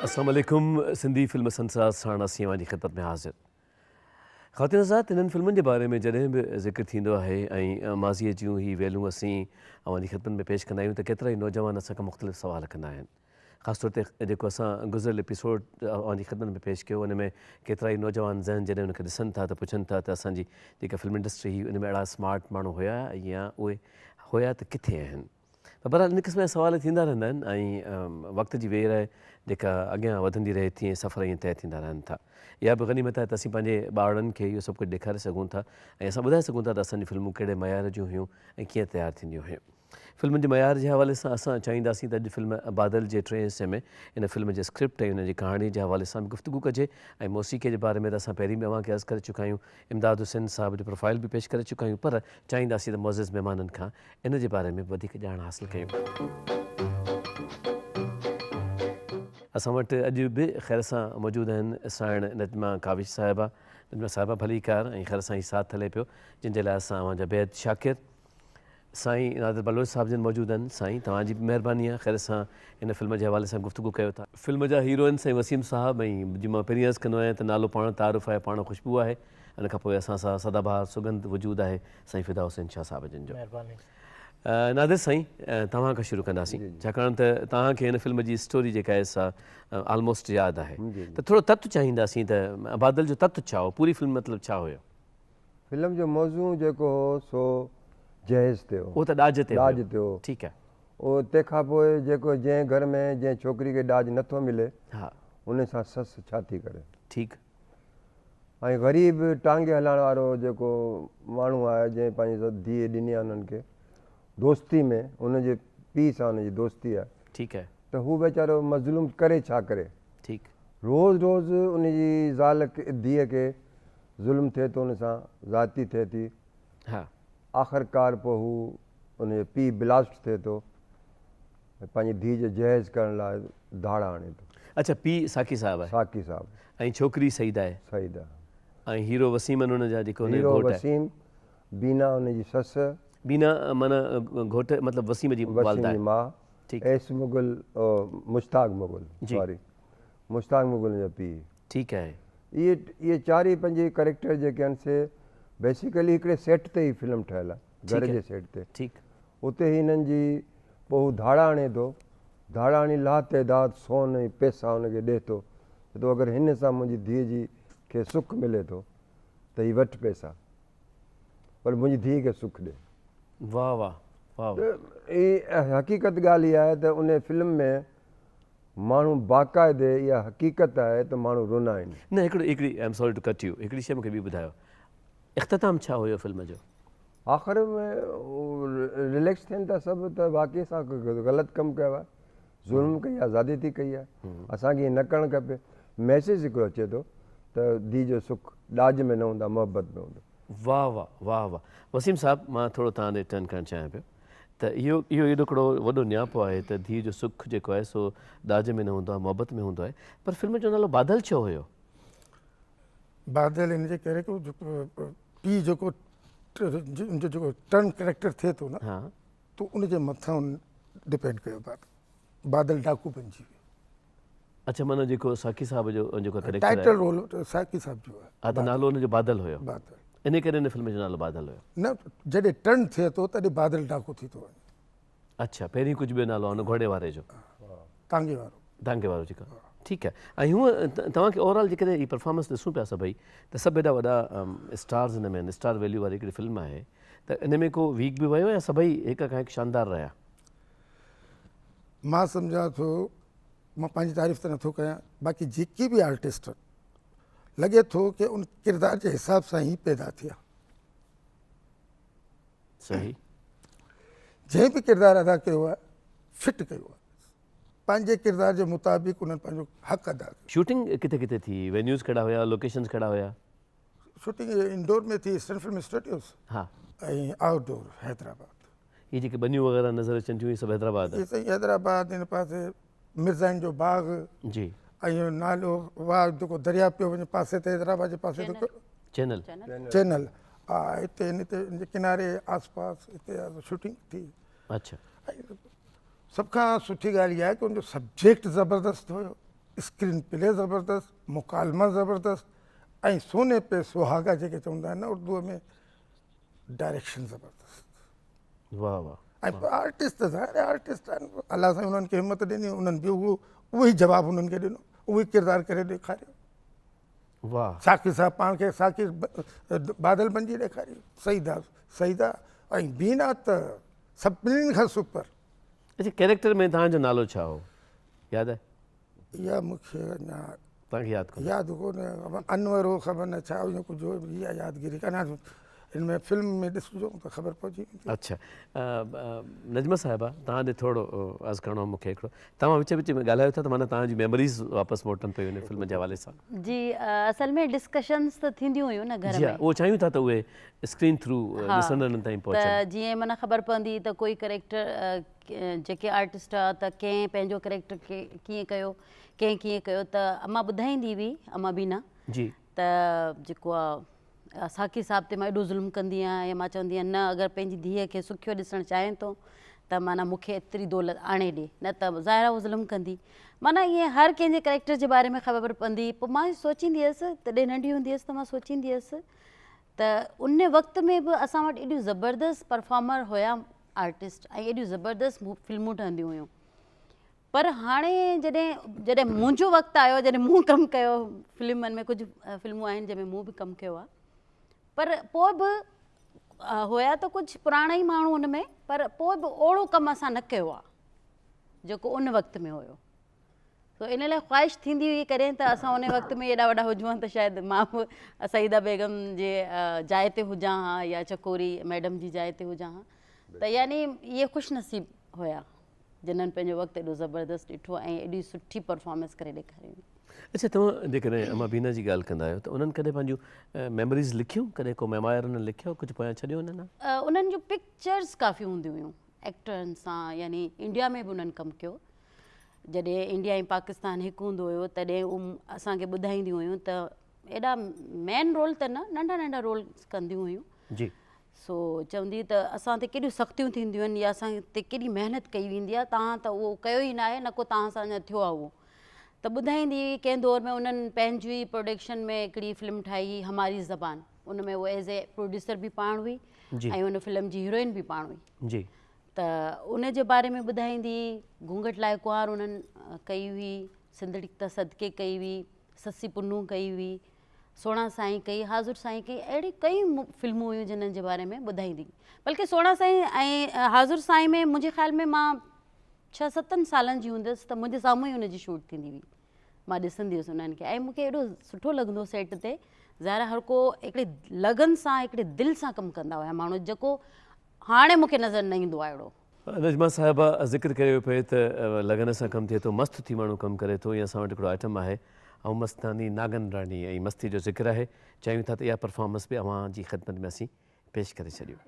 अस्सलाम वालेकुम। सिंधी फिल्म संसार साण असीं जी ख़िदमत में हाज़िर। ख़ातिन हज़रात, इन्हनि फिल्मुनि जे बारे में जॾहिं बि ज़िक्र थींदो आहे ऐं माज़ीअ जूं ही वेलूं असीं अवां जी ख़िदमत में पेश कंदा आहियूं त केतिरा ई नौजवान असांखां मुख़्तलिफ़ सवाल कंदा आहिनि। ख़ासि तौर ते जेको असां गुज़िरियल एपिसोड अवां जी ख़िदमत में पेश कयो, उन में केतिरा ई नौजवान ज़हन जॾहिं उनखे ॾिसनि था त पुछनि था त असांजी जेका फिल्म इंडस्ट्री हुई उन में अहिड़ा स्मार्ट माण्हू हुया या उहे हुया त किथे आहिनि। त बहरहाल इन क़िस्म जा सवाल थींदा रहंदा आहिनि ऐं वक़्त जी वेर आहे जेका अॻियां वधंदी रहे थी ऐं सफ़र ईअं तइ थींदा रहनि था। इहा बि गनीमत आहे त असीं पंहिंजे ॿारनि खे इहो सभु कुझु ॾेखारे सघूं था ऐं असां ॿुधाए सघूं था त असांजी फिल्मूं कहिड़े मयार जूं हुयूं ऐं कीअं तयारु थींदियूं हुयूं। फिल्म जे मयार जे हवाले सां असां चाहींदासीं त अॼु फिल्म बादल जे टे हिसे में इन फिल्म जे स्क्रिप्ट ऐं हुन जी कहाणी जे हवाले सां बि गुफ़्तगू कजे ऐं मौसीक़ीअ जे बारे में त असां पहिरीं बि अव्हांखे अर्ज़ु करे चुका आहियूं, इमदाद हुसैन साहिब जो प्रोफाइल बि पेश करे चुका आहियूं, पर चाहींदासीं त मुअज़्ज़िज़ महिमाननि खां इन जे बारे में वधीक ॼाण हासिलु कयूं। असां वटि अॼु बि ख़ैर सां मौजूदु आहिनि साइण नजमा काविश साहिबा। नजमा साहिबा भलीकार ऐं ख़ैर सां ई साथ हले पियो, जिन जे लाइ असां अवांजा बेहद शाकिर। साईं नादिर बलोच साहिब जन मौजूदु आहिनि। साईं, तव्हांजी बि महिरबानी आहे, ख़ैर सां इन फिल्म जे हवाले सां गुफ़्तगू कयो था। फिल्म जा हीरोइन साईं वसीम साहिबु ऐं जीअं मां पहिरीं अर्ज़ु कंदो आहियां त नालो पाण तारुफ़ आहे, पाण ख़ुशबू आहे। इन खां पोइ असां सां सदाबहार सुगंध वजूदु आहे साईं फिदा हुसैन शाह साहिब जन जो। महिरबानी। नादिर साईं, तव्हां खां शुरू कंदासीं छाकाणि त तव्हांखे हिन फिल्म जी स्टोरी जेका आहे सा ऑलमोस्ट यादि आहे, त थोरो तत्व चाहींदासीं त बादल जो तत्व छा हो, पूरी फिल्म मतिलबु छा हुयो? फिल्म जो मौज़ू जेको हो सो जहेज़ ते हो। उहो त ॾाज ते हो। ठीकु आहे। उहो तंहिंखां पोइ जेको जंहिं घर में जंहिं छोकिरी खे ॾाज नथो मिले, हा, उन सां ससु छा थी करे। ठीकु। ऐं ग़रीब टांगे हलाइण वारो जेको माण्हू आहे जंहिं पंहिंजी धीअ ॾिनी आहे उन्हनि खे दोस्ती में, उनजे पीउ सां उनजी दोस्ती आहे, ठीकु आहे। त हू वीचारो मज़लूम करे छा करे। ठीकु। रोज़ु रोज़ु उनजी ज़ाल धीअ खे ज़ुल्म थिए थो, उन सां ज़ाती थिए थी। हा। आख़िरकार पोइ हू उनजो पीउ ब्लास्ट थिए थो, पंहिंजी धीअ जो जहेज़ करण लाइ धाड़ा आणे थो। अच्छा, पीउ साकी साहिबु आहे साकी साहिबु ऐं छोकिरी सईदा आहे। सईद आहे ऐं हीरो वसीम हुन जा जेको हीरो वसीम, बीना उनजी ससु, बीना माना घोट मतिलबु वसीम जी वसीम जी माउ, एस मुगल मुश्ताक मुगल, सॉरी मुश्ताक मुगल जो पीउ। ठीकु आहे। इहे चारि पंज कैरेक्टर जेके आहिनि से बेसिकली हिकिड़े सेट ते ई फिल्म ठहियलु आहे, घर जे सेट ते। ठीकु। उते ई हिननि जी पोइ हू धाड़ा आणे थो, धाड़ा आणी लातइदाद सोन ऐं पैसा हुनखे ॾिए थो त अगरि हिन सां मुंहिंजी धीअ जी खे सुखु मिले थो त हीअ वठि पैसा, पर मुंहिंजी धीअ खे सुखु ॾे। वाह वाह वाह। हक़ीक़त ॻाल्हि इहा आहे त उन फिल्म में माण्हू बाक़ाइदे इहा हक़ीक़त आहे त माण्हू रुना आहिनि। न हिकिड़ी I am sorry to cut you, हिकिड़ी शइ मूंखे बि ॿुधायो, इख़्तिताम छा हुयो फिल्म जो? आख़िर में रिलैक्स थियनि था सभु त वाक़ई सां ग़लति कमु कयो आहे, ज़ुल्म कई आहे, ज़्यादती कई आहे, असांखे ईअं न करणु खपे। मैसेज हिकिड़ो अचे थो त धीउ जो सुखु ॾाज में न हूंदो, मोहबत में हूंदो। वाह वाह वाह वाह। वसीम साहिबु, मां थोरो तव्हां ॾे टर्न करणु चाहियां पियो त इहो एॾो हिकिड़ो वॾो न्यापो आहे त धीउ जो सुखु जेको आहे सो ॾाज में न हूंदो आहे, मोहबत में हूंदो आहे, पर फिल्म जो नालो बादल छो हुयो? बादल इन जे करे पीउ जेको जेको टर्न कैरेक्टर थिए थो न, हा, त उनजे मथां डिपेंड कयो बादल डाकू बणिजी वियो। अच्छा, माना जेको साकी साहिब जो जेको कैरेक्टर टाइटल रोल साकी साहिब जो आहे। हा, त नालो हुनजो बादल हुयो, बादल इन करे हिन फिल्म जो नालो बादल हुयो। न, जॾहिं टर्न थिए थो तॾहिं बादल डाकू थी थो वञे। अच्छा, पहिरीं कुझु ॿियो नालो आहे हुन घोड़े वारे जो, टांगे वारो, टांगे वारो जेको। ठीकु आहे। ऐं हूअं तव्हांखे ओवरऑल जेकॾहिं हीअ परफॉर्मेंस ॾिसूं पिया सभई त सभु एॾा वॾा स्टार्स हिन में आहिनि, स्टार वैल्यू वारी हिकिड़ी फिल्म आहे, त इन में को वीक बि वियो या सभई हिक खां हिकु शानदार रहिया? मां सम्झां थो, मां पंहिंजी तारीफ़ त नथो कयां, बाक़ी जेके बि आर्टिस्ट लॻे थो की उन किरदार जे हिसाब सां ई पैदा थिया। सही। जंहिं बि किरदारु अदा कयो आहे फिट कयो आहे, पंहिंजे किरदार जे मुताबिक़ उन्हनि पंहिंजो हक़ अदा कयो। शूटिंग किथे किथे थी, वेन्यूज़ कहिड़ा हुया, लोकेशन्स कहिड़ा हुया? शूटिंग इंडोर में थी, ईस्टर्न फिल्म स्टूडियोस, हा, ऐं आउटडोर हैदराबाद। ये जेके बनियूं वग़ैरह नज़र अचनि थियूं, सभु हैदराबाद? इहे साईं हैदराबाद, हिन पासे मिर्ज़ाइन जो बाग, जी। ऐं नालो वाह जेको दरिया पियो वञे पासे ते, हैदराबाद जे पासे ते चैनल। चैनल, हा, हिते हिन जे किनारे आसपास हिते शूटिंग थी। अच्छा। सभ खां सुठी ॻाल्हि इहा आहे की उनजो सब्जेक्ट ज़बरदस्त हुयो, स्क्रीन प्ले ज़बरदस्त, मुकालमा ज़बरदस्त ऐं सोने पे सुहागा जेके चवंदा आहिनि न उर्दूअ में, डायरेक्शन ज़बरदस्त। वाह वाह। ऐं आर्टिस्ट त ज़ाहिर आर्टिस्ट आहिनि, अलाह साईं उन्हनि खे हिमत ॾिनी, उन्हनि बि उहो ई जवाबु उन्हनि खे ॾिनो, उहो ई किरदारु करे ॾेखारियो। वाह। साकिर साहब पाण खे साकिर बादल बणिजी ॾेखारियो, सईदा सईदा ऐं बीना त सभिनीनि खां सुपर। अच्छा, कैरेक्टर में तव्हांजो नालो छा हो, यादि आहे? इहा मूंखे अञा तव्हांखे यादि कोन्हे? यादि कोन्हे, अनवर हो ख़बर न छा इहो कुझु हो, इहा यादगिरी कान्हे। हिन में फिल्म में ॾिसिजो त ख़बर पइजी वेंदी। अच्छा, नजमा साहिबा, तव्हां ॾे थोरो अर्ज़ु करिणो आहे मूंखे हिकिड़ो। तव्हां विच विच में ॻाल्हायो था त माना तव्हांजी मेमोरीज़ वापसि मोटनि पियूं हिन फिल्म जे हवाले सां। जी, असल में डिस्कशन्स त थींदियूं हुयूं न घर जी हा, में, उहो चाहियूं था त उहे स्क्रीन थ्रू ॾिसंदड़नि ताईं त पहुचनि। जीअं माना ख़बर पवंदी त कोई करेक्टर जेके आर्टिस्ट आहे त कंहिं पंहिंजो करेक्टर खे कीअं कयो, कंहिं कीअं कयो, त अम्मा ॿुधाईंदी हुई, अम्मा बीना, जी। त जेको आहे साकिर साहिब ते मां एॾो ज़ुल्म कंदी आहियां, या मां चवंदी आहियां न, अगरि पंहिंजी धीअ खे सुखियो ॾिसणु चाहिनि थो त माना मूंखे एतिरी दौलत आणे ॾे, न त ज़ाहिर आहे उहो ज़ुल्म कंदी। माना ईअं हर कंहिंजे करेक्टर जे बारे में ख़बर पवंदी। पोइ मां सोचींदी हुअसि, तॾहिं नंढी हूंदी हुअसि त मां सोचींदी हुअसि त उन वक़्त में बि असां वटि एॾियूं ज़बरदस्त परफॉर्मर हुया आर्टिस्ट, ऐं एॾियूं ज़बरदस्त फिल्मूं ठहंदियूं हुयूं। पर हाणे जॾहिं मुंहिंजो वक़्तु आयो, जॾहिं मूं कमु कयो फिल्मनि में, कुझु फिल्मूं आहिनि जंहिंमें मूं बि कमु कयो आहे, पर पोइ बि हुया त कुझु पुराणा ई माण्हू हुन में, पर पोइ बि ओहिड़ो कमु असां न कयो आहे जेको उन वक़्त में हुयो। सो इन लाइ ख़्वाहिश थींदी हुई कॾहिं त असां उन वक़्त में एॾा वॾा हुजूं त शायदि मां बि सईदा बेगम जे जाइ ते हुजां हा, या चकोरी मैडम जी जाइ ते हुजां हा। त यानी इहे ख़ुशनसीब हुया जिन्हनि पंहिंजो वक़्तु एॾो ज़बरदस्त ॾिठो ऐं एॾी सुठी परफॉर्मेंस करे ॾेखारी। अच्छा, तव्हां जेकॾहिं अम्मा बीना जी ॻाल्हि कंदा आहियो त उन्हनि कॾहिं पंहिंजूं मेमोरीज़ लिखियूं, कॾहिं को मेमोयर उन्हनि लिखियो, कुझु पोयां छॾियो उन्हनि? उन्हनि जूं पिक्चर्स काफ़ी हूंदियूं हुयूं एक्टरनि सां, यानी इंडिया में बि उन्हनि कमु कयो। जॾहिं इंडिया ऐं पाकिस्तान हिकु हूंदो हुयो तॾहिं असांखे ॿुधाईंदियूं हुयूं त एॾा मेन रोल त न, नंढा नंढा रोल कंदियूं हुयूं। जी। सो चवंदी त असां ते केॾियूं सख़्तियूं थींदियूं आहिनि, या असां ते केॾी महिनत कई वेंदी आहे, तव्हां त उहो कयो ई न आहे, न को तव्हां सां अञा थियो आहे उहो। त ॿुधाईंदी हुई। कंहिं दौर में उन्हनि पंहिंजी प्रोडक्शन में हिकिड़ी फिल्म ठाही हुई, हमारी ज़बान, उन में उहा एज़ ए प्रोड्यूसर बि पाण हुई ऐं उन फिल्म जी हीरोइन बि पाण हुई। जी। त उन जे बारे में ॿुधाईंदी। घूंघट लाइ कुंवार उन्हनि कई हुई, सिंधड़ी त सदके कई हुई, ससी पुनू कई हुई, सोणा साईं कई, हाज़ुर साईं कई, अहिड़ी कई फिल्मूं हुयूं जिन्हनि जे बारे में ॿुधाईंदी। बल्कि सोणा साईं ऐं हाज़ुर साईं में मुंहिंजे ख़्याल में मां 6-7 सालनि जी हूंदसि त मुंहिंजे साम्हूं ई हुनजी शूट थींदी हुई, मां ॾिसंदी हुअसि उन्हनि खे, ऐं मूंखे एॾो सुठो लॻंदो सेट ते। ज़ाहिर हर को हिकिड़े लगन सां, हिकिड़े दिलि सां कमु कंदा हुया माण्हू, जेको हाणे मूंखे नज़र न ईंदो आहे अहिड़ो। नजमा साहिबा, ज़िक्र कयो पिए त लगन सां कमु थिए थो, मस्तु थी माण्हू कमु करे थो। ईअं असां वटि हिकिड़ो आइटम आहे, ऐं मस्तानी नागन राणी ऐं मस्ती जो ज़िक्र आहे। चाहियूं था त इहा परफॉर्मेंस बि अव्हां जी ख़िदमत में असीं पेश करे छॾियूं।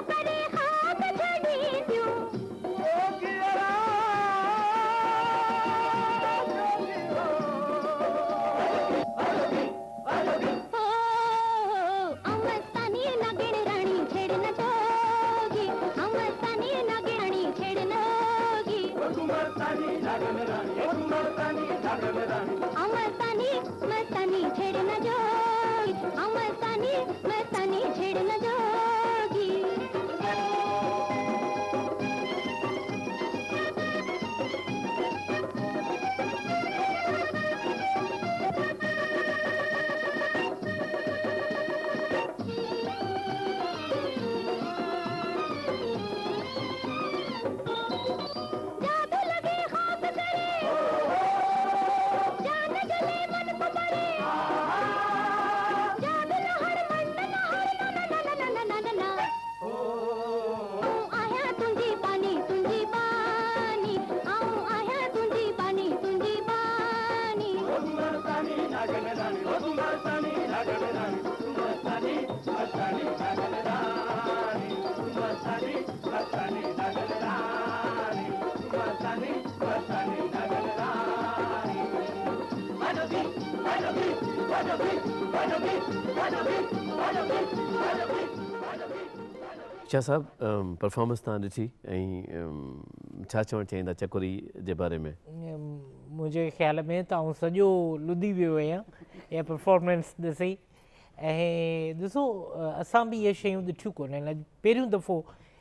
परे ख़ाक छॾींदियूं अमस्तानी नागिण राणी छेड़ न जोगी अमस्तानी नागिण राणी छेड़ न जोगी अमस्तानी मस्तानी छेड़ न जोगी अमस्तानी मस्तानी छेड़ न जोगी जादू लगे खाक करे जान जले मन को पड़े जादू लहर मंड लहर ना ना ना ना ना ना ना आऊं आया तुंजी पानी आऊं आया तुंजी पानी शाह साहब परफॉर्मेंस तव्हां ॾिठी ऐं छा चवणु चाहींदा चकोरी जे बारे में? मुंहिंजे ख़्याल में त आउं सॼो लुधी वियो आहियां इहा परफॉर्मेंस ॾिसी ऐं ॾिसो असां बि इहे शयूं ॾिठियूं कोन आहिनि अॼु पहिरियों दफ़ो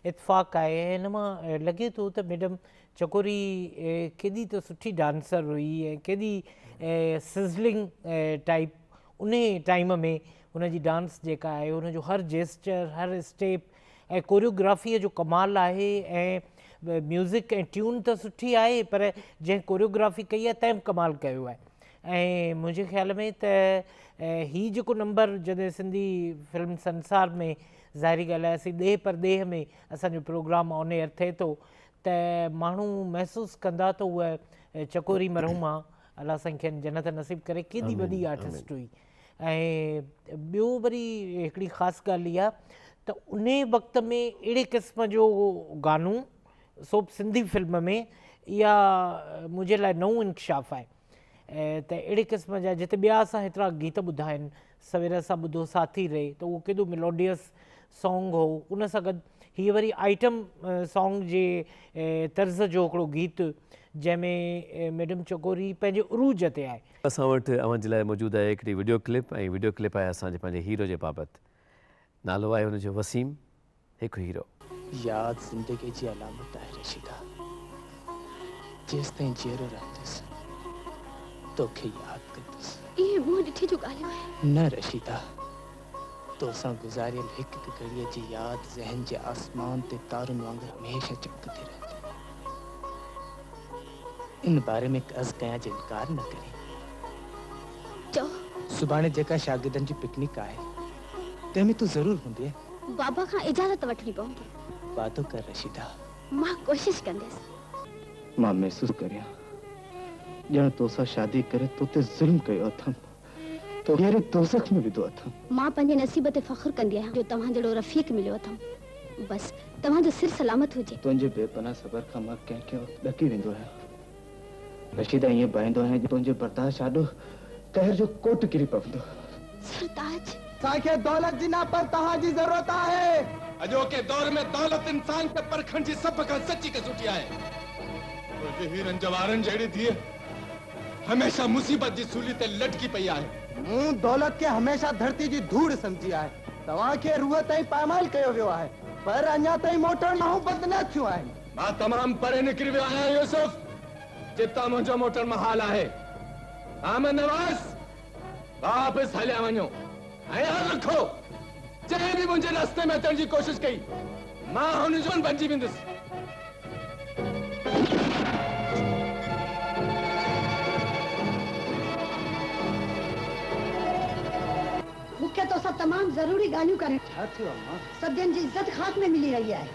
इतफ़ाक़ आहे ऐं हिन मां लॻे थो त मैडम चकोरी केॾी त सुठी डांसर हुई ऐं केॾी सिज़लिंग टाइप उन टाइम में हुनजी डांस जेका आहे हुनजो हर जेस्चर हर स्टेप ऐं कोरियोग्राफीअ जो कमाल आहे ऐं म्यूज़िक ऐं ट्यून त सुठी आहे पर जंहिं कोरियोग्राफी कई आहे तंहिं कमाल कयो आहे ऐं मुंहिंजे ख़्याल में त हीउ जेको नंबर जॾहिं सिंधी फिल्म संसार में ज़ाहिरी ॻाल्हि आहे असीं ॾेह परॾेह में असांजो प्रोग्राम ऑन एयर थिए थो त माण्हू महसूसु कंदा त उहा चकोरी मरहूमा अलाह साईं खेनि जन्नत नसीब करे केॾी वॾी आर्टिस्ट हुई ऐं ॿियो वरी हिकिड़ी ख़ासि ॻाल्हि इहा त उन वक़्त में अहिड़े क़िस्म जो गानो सो सिंधी फिल्म में इहा मुंहिंजे लाइ नओं इंकशाफ़ आहे त अहिड़े क़िस्म जा जिते ॿिया असां हेतिरा गीत ॿुधा आहिनि सवेर सां ॿुधो साथी रहे त उहो केॾो मिलोडियस सॉन्ग हो उन सां गॾु हीअ वरी आइटम सॉन्ग जे तर्ज़ जो हिकिड़ो गीत जंहिंमें मैडम चकोरी पंहिंजे उरूज ते आहे। असां वटि अव्हां जे लाइ मौजूदु आहे हिकिड़ी वीडियो क्लिप ऐं वीडियो क्लिप आहे असांजे पंहिंजे हीरो जे बाबति नालो आहे हुनजो वसीम हिकु हीरो। याद ज़िंदगी जी अलामत आहे रशीदा जेसि ताईं जीअरो रहंदुसि तोखे यादि कंदुसि इहे मुंहुं ॾिठी जो ॻाल्हियूं आहिनि न रशीदा तोसां गुज़ारियल हिकु हिकु घड़ीअ जी यादि ज़हन जे आसमान ते तारुनि वांगुरु हमेशह चमकंदी रहंदी इन बारे में अर्ज़ु कयां जो इनकार न करे चओ सुभाणे जेका शागिर्दनि जी पिकनिक आहे तंहिंमें तूं ज़रूरु हूंदी बाबा खां इजाज़त वठणी पवंदी वादो कर रशीदा मां कोशिशि कंदसि मां महसूस करियां ॼण तोसां शादी करे तोते ज़ुल्म कयो अथमि तो यारे दोज़ख में विधो अथमि मां पंहिंजे नसीब ते फ़ख्रु कंदी आहियां जो तव्हां जहिड़ो रफ़ीक मिलियो अथमि बसि तव्हांजो सिर सलामत हुजे तुंहिंजे बेपनाह सबर खां मां कंहिंखे ॾकी वेंदो आहियां रशीदा ईअं पाईंदो आहियां तुंहिंजे बर्दाश्त आॾो कहर जो कोट किरी पवंदो सरताज असांखे दौलत जी न पर तव्हांजी ज़रूरत आहे अॼोके दौर में दौलत इंसान खे परखण जी सभ खां सची क़िस्मती आहे हीरनि जवारनि जहिड़ी धीअ हमेशह मुसीबत जी सूली ते लटकी पई आहे मूं दौलत खे हमेशह धरती जी धूड़ समझी आहे तव्हांखे रूह ताईं पामाल कयो वियो आहे पर अञा ताईं मोटण माण्हू बंदि न थियूं आहिनि मां तमामु परे निकिरी वियो आहियां यूसुफ जितां मुंहिंजो मोटण महाल आहे आमद नवाज़ वापसि हलिया वञो ऐं यादि रखो जंहिं बि मुंहिंजे रस्ते में अचण जी कोशिशि कई मां हुन जो बणिजी वेंदुसि मूंखे तोसां तमामु ज़रूरी ॻाल्हियूं करण छा थियो अम्मा सभियनि जी इज़त ख़ाक में मिली रही आहे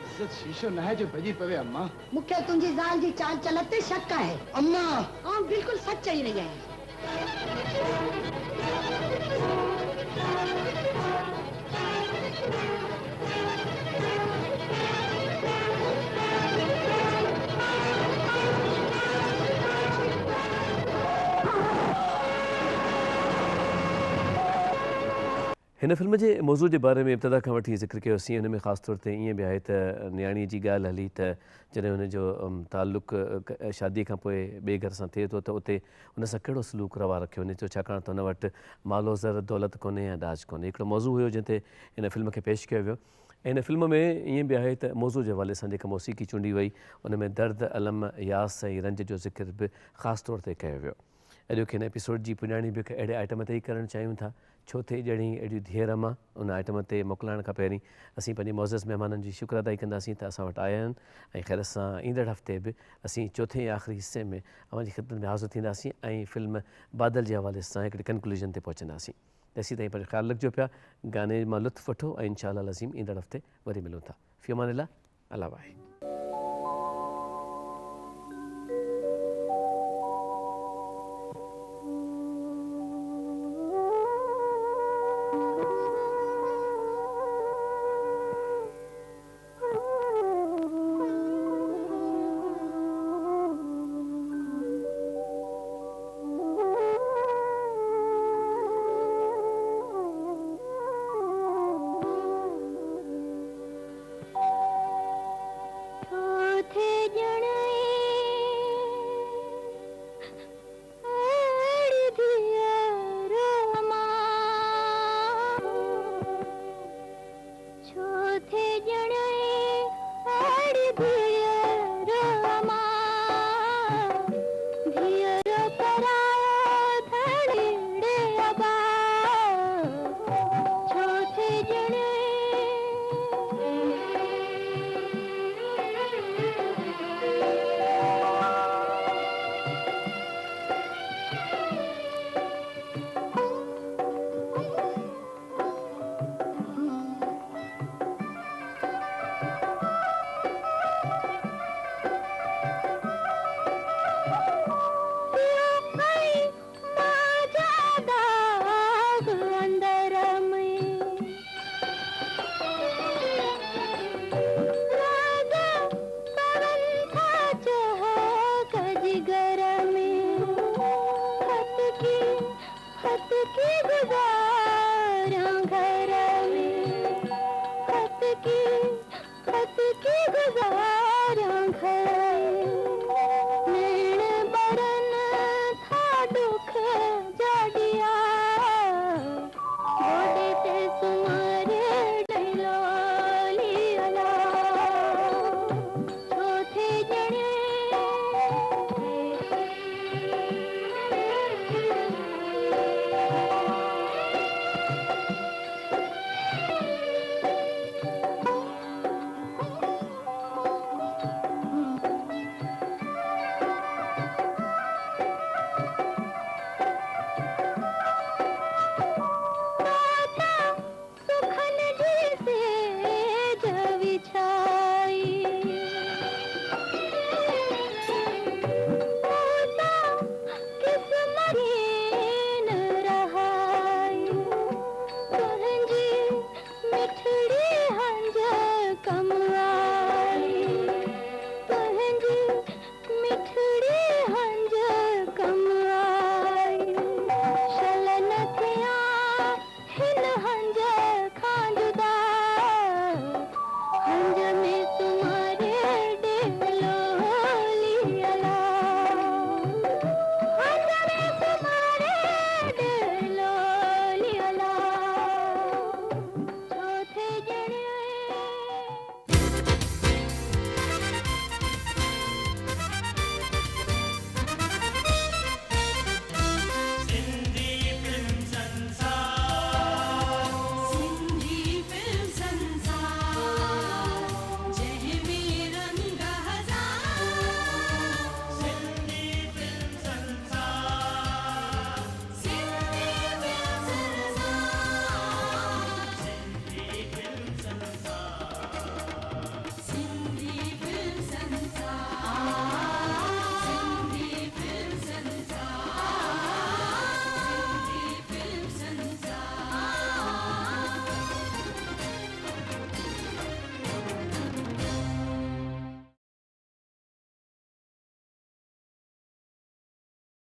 इज़त शीशो न आहे जो भॼी पवे अम्मा मूंखे तुंहिंजी ज़ाल जी चाल चलत ते शक आहे अम्मा आउं बिल्कुलु सच चई रही आहियां हिन फिल्म जे मौज़ू जे बारे में इब्तिदा खां वठी ज़िक्र कयोसीं। हुन में ख़ासि तौर ते ईअं बि आहे त नियाणीअ जी ॻाल्हि हली त जॾहिं हुनजो ताल्लुक़ शादीअ खां पोइ ॿिए घर सां थिए थो त उते हुन सां कहिड़ो सलूक रवा रखियो वञे थो, छाकाणि त हुन वटि मालो ज़र दौलत कोन्हे या ॾाज कोन्हे। हिकिड़ो मौज़ू हुयो जंहिं ते हिन फिल्म खे पेश कयो वियो। ऐं हिन फिल्म में ईअं बि आहे त मौज़ू जे हवाले सां जेका मौसीक़ी चूंडी वई उन में दर्द, अलम, यास ऐं रंज जो ज़िक्र बि ख़ासि तौर ते कयो वियो। अॼोके हिन एपिसोड जी पुॼाणी बि हिकु अहिड़े आइटम ते ई करणु चाहियूं था, छो ते ॼणी अहिड़ी धीअर मां उन आइटम ते मोकिलाइण खां पहिरीं असीं पंहिंजे मोज़ज़ महिमाननि जी शुक्र अदाई कंदासीं त असां वटि आया आहिनि ऐं ख़ैर सां ईंदड़ हफ़्ते बि असीं चोथे ऐं आख़िरी हिसे में अव्हांजी ख़िदमत में हाज़िर थींदासीं ऐं फिल्म बादल जे हवाले सां हिकिड़ी कंक्लूजन ते पहुचंदासीं। तेसीं ताईं पंहिंजो ख़्यालु रखिजो पिया, गाने मां लुत्फ़ वठो ऐं इंशाअल्लाह अज़ीम ईंदड़ हफ़्ते वरी मिलूं था। फ़ी अमानिल्लाह, अल्लाह वाहे। खत की गुज़ारा घर